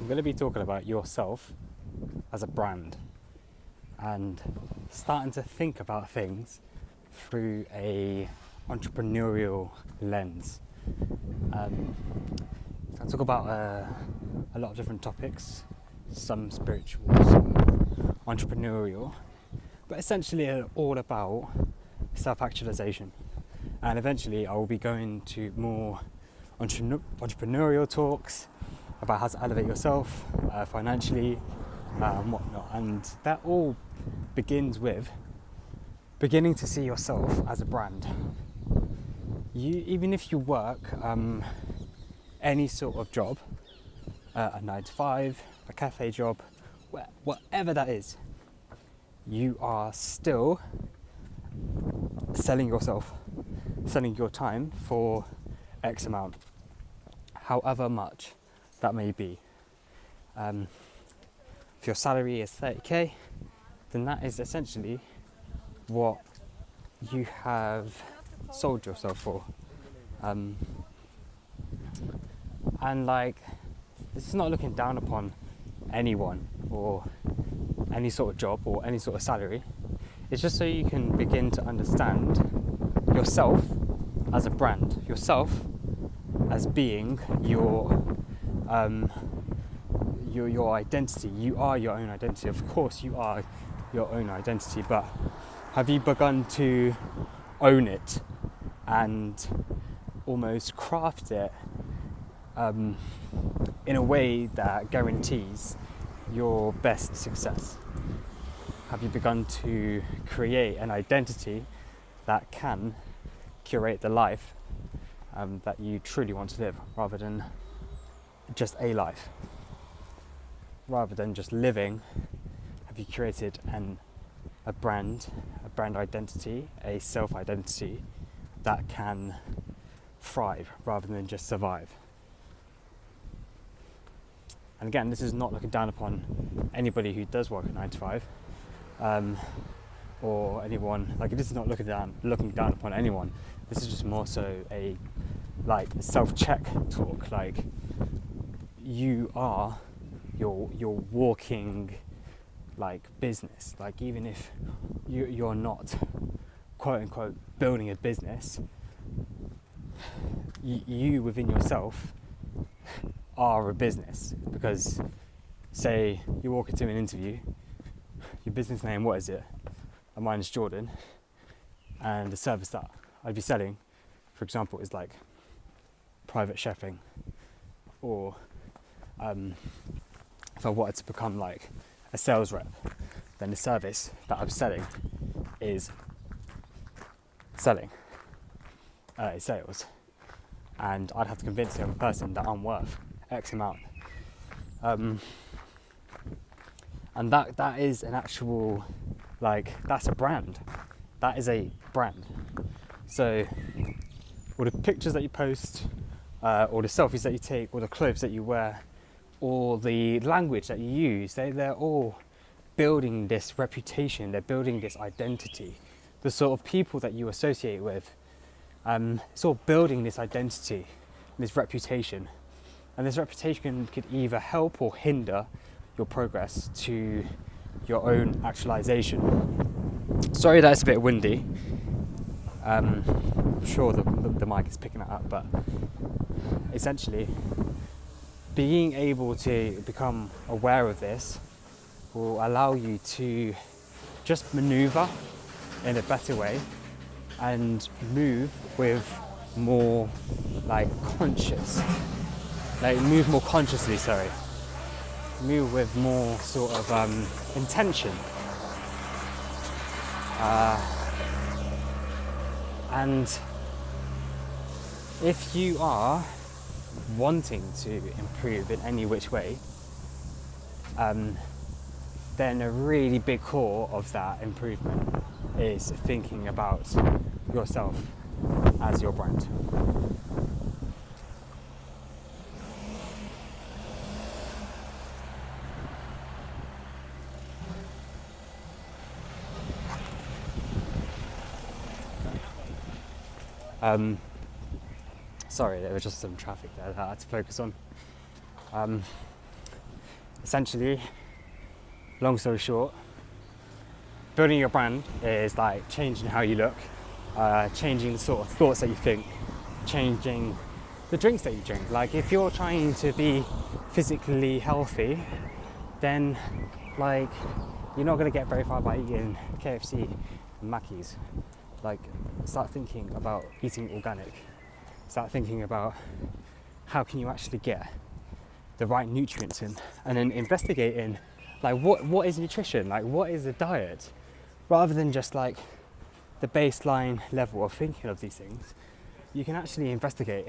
I'm going to be talking about yourself as a brand and starting to think about things through a entrepreneurial lens. I talk about a lot of different topics, some spiritual, some entrepreneurial, but essentially all about self-actualization. And eventually I will be going to more entrepreneurial talks about how to elevate yourself financially and whatnot. And that all begins with beginning to see yourself as a brand. Even if you work any sort of job, a 9 to 5, a cafe job, whatever that is, you are still selling yourself, selling your time for X amount, however much that may be. If your salary is 30k, then that is essentially what you have sold yourself for. And like, this is not looking down upon anyone or any sort of job or any sort of salary. It's just so you can begin to understand yourself as a brand, yourself as being your identity. You are your own identity. Of course you are your own identity, but have you begun to own it and almost craft it in a way that guarantees your best success? Have you begun to create an identity that can curate the life that you truly want to live, rather than just a life? Rather than just living, have you created a brand identity, a self-identity that can thrive rather than just survive? And again, this is not looking down upon anybody who does work at 9 to 5, or anyone, like, this is not looking down upon anyone. This is just more so a self-check talk. Like, you are your walking business. Like, even if you're not quote unquote building a business, you within yourself are a business. Because say you walk into an interview, your business name, what is it? Mine is Jordan, and the service that I'd be selling, for example, is like private chefing, or if I wanted to become like a sales rep, then the service that I'm selling is sales, and I'd have to convince the other person that I'm worth X amount, and that is an actual, that's a brand. That is a brand. So all the pictures that you post, or the selfies that you take, or the clothes that you wear, or the language that you use, they're all building this reputation, they're building this identity. The sort of people that you associate with, it's all building this identity, this reputation. And this reputation could either help or hinder your progress to your own actualization. Sorry that it's a bit windy. I'm sure the mic is picking it up, but essentially being able to become aware of this will allow you to just maneuver in a better way and move with more move more consciously, move with more sort of intention, and if you are wanting to improve in any which way, then a really big core of that improvement is thinking about yourself as your brand. Sorry, there was just some traffic there that I had to focus on. essentially, long story short, building your brand is like changing how you look, changing the sort of thoughts that you think, changing the drinks that you drink. Like if you're trying to be physically healthy, then like you're not going to get very far by eating KFC and Mackey's. Like start thinking about eating organic. Start thinking about how can you actually get the right nutrients in, and then investigating like what is nutrition, like what is a diet, rather than just like the baseline level of thinking of these things. You can actually investigate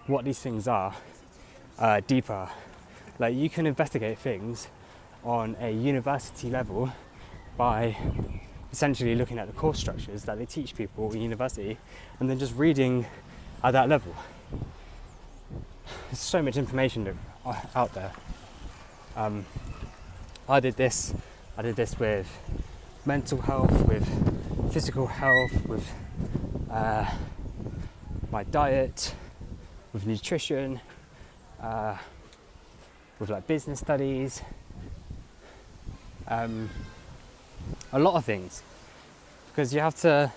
what these things are deeper. Like you can investigate things on a university level by essentially looking at the course structures that they teach people in university and then just reading at that level. There's so much information out there. I did this with mental health, with physical health, with my diet, with nutrition, with like business studies, a lot of things, because you have to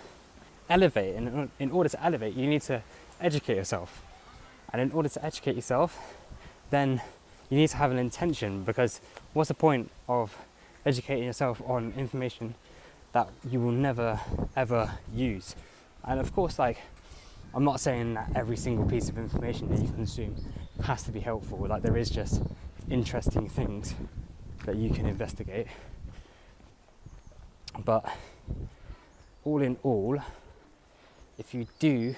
elevate, and in order to elevate you need to educate yourself, and in order to educate yourself then you need to have an intention, because what's the point of educating yourself on information that you will never ever use? And of course, like, I'm not saying that every single piece of information that you consume has to be helpful. Like, there is just interesting things that you can investigate. But all in all, if you do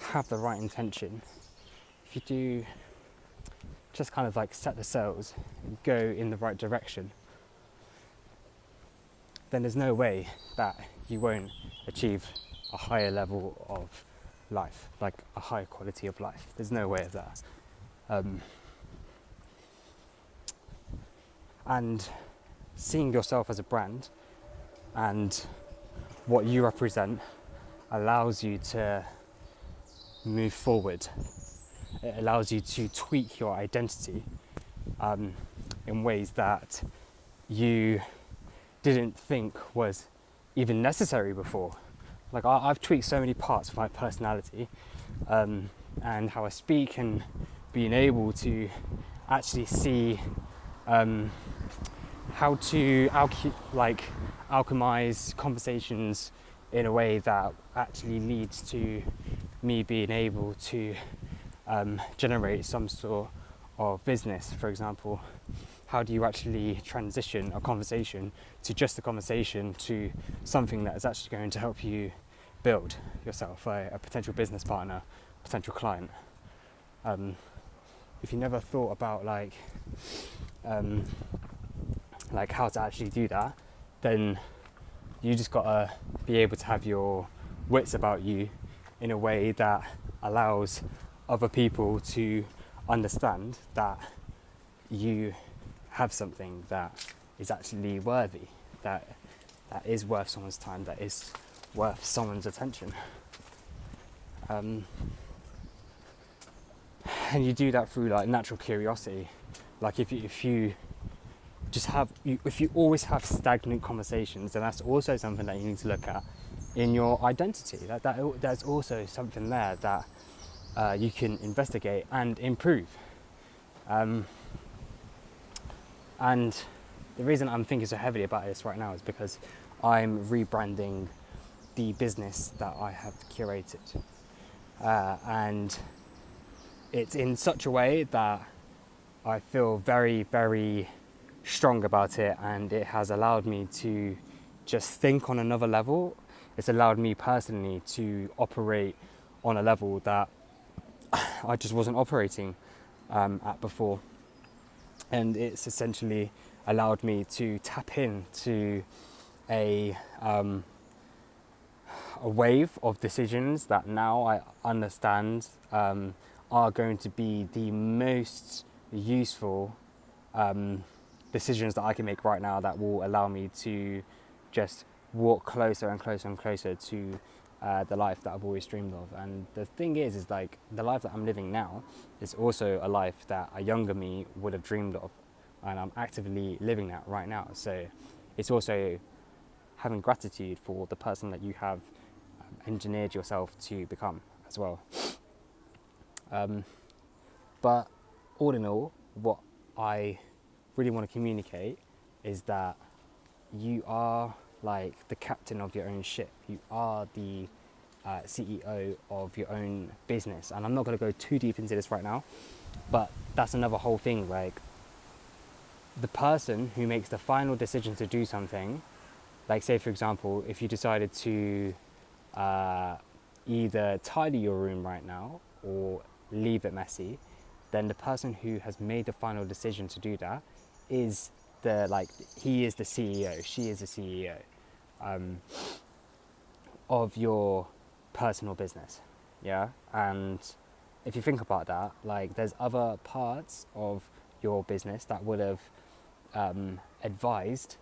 have the right intention, if you do just kind of like set the sails and go in the right direction, then there's no way that you won't achieve a higher level of life, like a higher quality of life. There's no way of that. And seeing yourself as a brand and what you represent allows you to move forward. It allows you to tweak your identity in ways that you didn't think was even necessary before. Like, I've tweaked so many parts of my personality and how I speak, and being able to actually see how to alchemize conversations in a way that actually leads to me being able to generate some sort of business. For example, how do you actually transition a conversation to just a conversation to something that is actually going to help you build yourself a potential business partner, potential client? If you never thought about like how to actually do that, then you just gotta be able to have your wits about you in a way that allows other people to understand that you have something that is actually worthy, that is worth someone's time, that is worth someone's attention. And you do that through like natural curiosity. Like if you always have stagnant conversations, then that's also something that you need to look at in your identity. There's also something there that you can investigate and improve. And the reason I'm thinking so heavily about this right now is because I'm rebranding the business that I have curated. And it's in such a way that I feel very, very strong about it, and it has allowed me to just think on another level. It's allowed me personally to operate on a level that I just wasn't operating at before. And it's essentially allowed me to tap into a wave of decisions that now I understand are going to be the most useful decisions that I can make right now, that will allow me to just walk closer and closer and closer to the life that I've always dreamed of. And the thing is like the life that I'm living now is also a life that a younger me would have dreamed of. and I'm actively living that right now. So it's also having gratitude for the person that you have engineered yourself to become as well. But all in all, what I really want to communicate is that you are like the captain of your own ship. You are the CEO of your own business. And I'm not going to go too deep into this right now, but that's another whole thing. Like, the person who makes the final decision to do something, like say for example, if you decided to either tidy your room right now or leave it messy, then the person who has made the final decision to do that is he is the CEO, she is the CEO of your personal business. Yeah. And if you think about that, like, there's other parts of your business that would have advised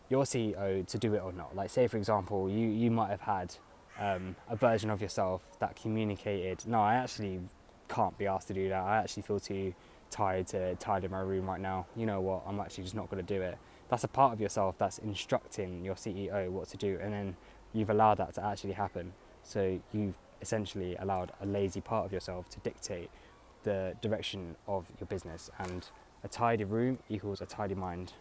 your CEO to do it or not. Like, say for example, you might have had a version of yourself that communicated, no, I actually can't be asked to do that. I actually feel too tired to tidy my room right now. You know what? I'm actually just not going to do it. That's a part of yourself that's instructing your CEO what to do, and then you've allowed that to actually happen. So you've essentially allowed a lazy part of yourself to dictate the direction of your business, and a tidy room equals a tidy mind.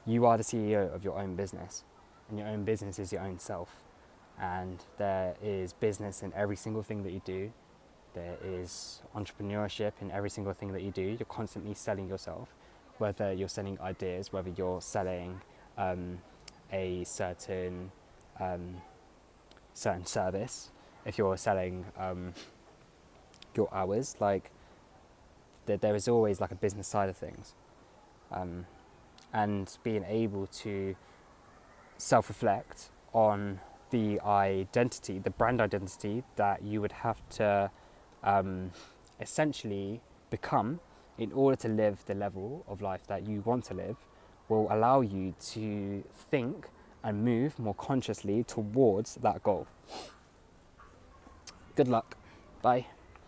You are the CEO of your own business, and your own business is your own self. And there is business in every single thing that you do. There is entrepreneurship in every single thing that you do. You're constantly selling yourself, whether you're selling ideas, whether you're selling a certain service, if you're selling your hours, like there is always like a business side of things. And being able to self-reflect on the identity, the brand identity that you would have to essentially become in order to live the level of life that you want to live, will allow you to think and move more consciously towards that goal. Good luck. Bye.